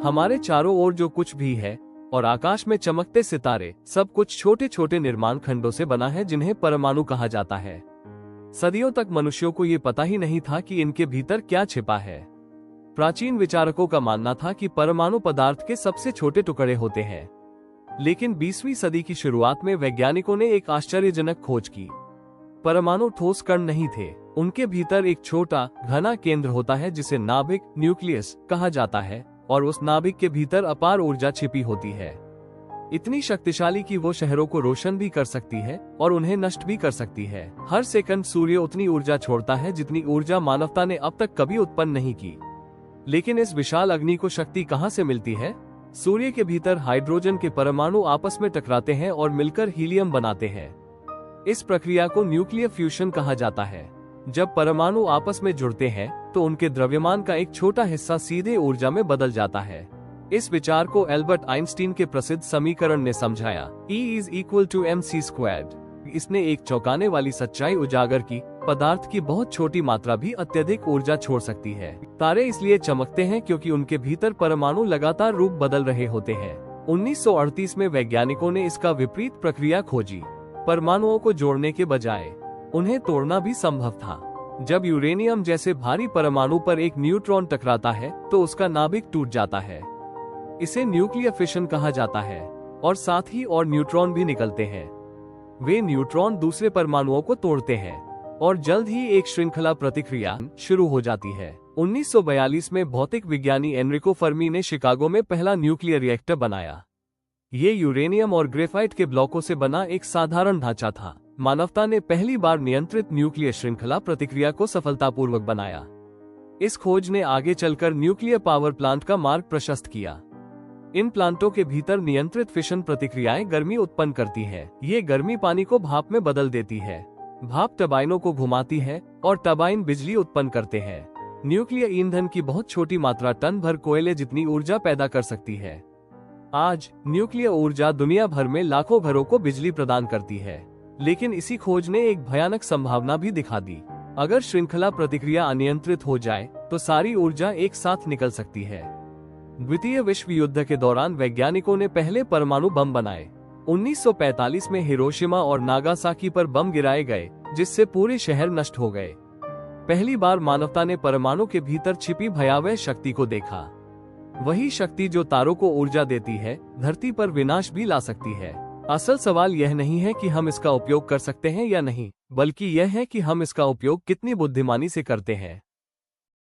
हमारे चारों ओर जो कुछ भी है और आकाश में चमकते सितारे, सब कुछ छोटे छोटे निर्माण खंडों से बना है जिन्हें परमाणु कहा जाता है। सदियों तक मनुष्यों को ये पता ही नहीं था कि इनके भीतर क्या छिपा है। प्राचीन विचारकों का मानना था कि परमाणु पदार्थ के सबसे छोटे टुकड़े होते हैं, लेकिन 20वीं सदी की शुरुआत में वैज्ञानिकों ने एक आश्चर्यजनक खोज की। परमाणु ठोस कण नहीं थे, उनके भीतर एक छोटा घना केंद्र होता है जिसे नाभिक न्यूक्लियस कहा जाता है, और उस नाभिक के भीतर अपार ऊर्जा छिपी होती है, इतनी शक्तिशाली कि वो शहरों को रोशन भी कर सकती है और उन्हें नष्ट भी कर सकती है। हर सेकंड सूर्य उतनी ऊर्जा छोड़ता है जितनी ऊर्जा मानवता ने अब तक कभी उत्पन्न नहीं की। लेकिन इस विशाल अग्नि को शक्ति कहाँ से मिलती है? सूर्य के भीतर हाइड्रोजन के परमाणु आपस में टकराते हैं और मिलकर हीलियम बनाते हैं। इस प्रक्रिया को न्यूक्लियर फ्यूजन कहा जाता है। जब परमाणु आपस में जुड़ते हैं तो उनके द्रव्यमान का एक छोटा हिस्सा सीधे ऊर्जा में बदल जाता है। इस विचार को एल्बर्ट आइंस्टीन के प्रसिद्ध समीकरण ने समझाया, E=mc²। इसने एक चौंकाने वाली सच्चाई उजागर की, पदार्थ की बहुत छोटी मात्रा भी अत्यधिक ऊर्जा छोड़ सकती है। तारे इसलिए चमकते हैं क्योंकि उनके भीतर परमाणु लगातार रूप बदल रहे होते हैं। 1938 में वैज्ञानिकों ने इसका विपरीत प्रक्रिया खोजी। परमाणुओं को जोड़ने के बजाय उन्हें तोड़ना भी संभव था। जब यूरेनियम जैसे भारी परमाणु पर एक न्यूट्रॉन टकराता है तो उसका नाभिक टूट जाता है। इसे न्यूक्लियर फिशन कहा जाता है, और साथ ही और न्यूट्रॉन भी निकलते हैं। वे न्यूट्रॉन दूसरे परमाणुओं को तोड़ते हैं और जल्द ही एक श्रृंखला प्रतिक्रिया शुरू हो जाती है। 1942 में भौतिक विज्ञानी एनरिको फर्मी ने शिकागो में पहला न्यूक्लियर रिएक्टर बनाया। ये यूरेनियम और ग्रेफाइट के ब्लॉकों से बना एक साधारण ढांचा था। मानवता ने पहली बार नियंत्रित न्यूक्लियर श्रृंखला प्रतिक्रिया को सफलतापूर्वक बनाया। इस खोज ने आगे चलकर न्यूक्लियर पावर प्लांट का मार्ग प्रशस्त किया। इन प्लांटों के भीतर नियंत्रित फिशन प्रतिक्रियाएं गर्मी उत्पन्न करती हैं। ये गर्मी पानी को भाप में बदल देती है। भाप टरबाइनों को घुमाती है और टरबाइन बिजली उत्पन्न करते हैं। न्यूक्लियर ईंधन की बहुत छोटी मात्रा टन भर कोयले जितनी ऊर्जा पैदा कर सकती है। आज न्यूक्लियर ऊर्जा दुनिया भर में लाखों घरों को बिजली प्रदान करती है। लेकिन इसी खोज ने एक भयानक संभावना भी दिखा दी। अगर श्रृंखला प्रतिक्रिया अनियंत्रित हो जाए तो सारी ऊर्जा एक साथ निकल सकती है। द्वितीय विश्व युद्ध के दौरान वैज्ञानिकों ने पहले परमाणु बम बनाए। 1945 में हिरोशिमा और नागासाकी पर बम गिराए गए, जिससे पूरे शहर नष्ट हो गए। पहली बार मानवता ने परमाणु के भीतर छिपी भयावह शक्ति को देखा। वही शक्ति जो तारों को ऊर्जा देती है, धरती पर विनाश भी ला सकती है। असल सवाल यह नहीं है कि हम इसका उपयोग कर सकते हैं या नहीं, बल्कि यह है कि हम इसका उपयोग कितनी बुद्धिमानी से करते हैं।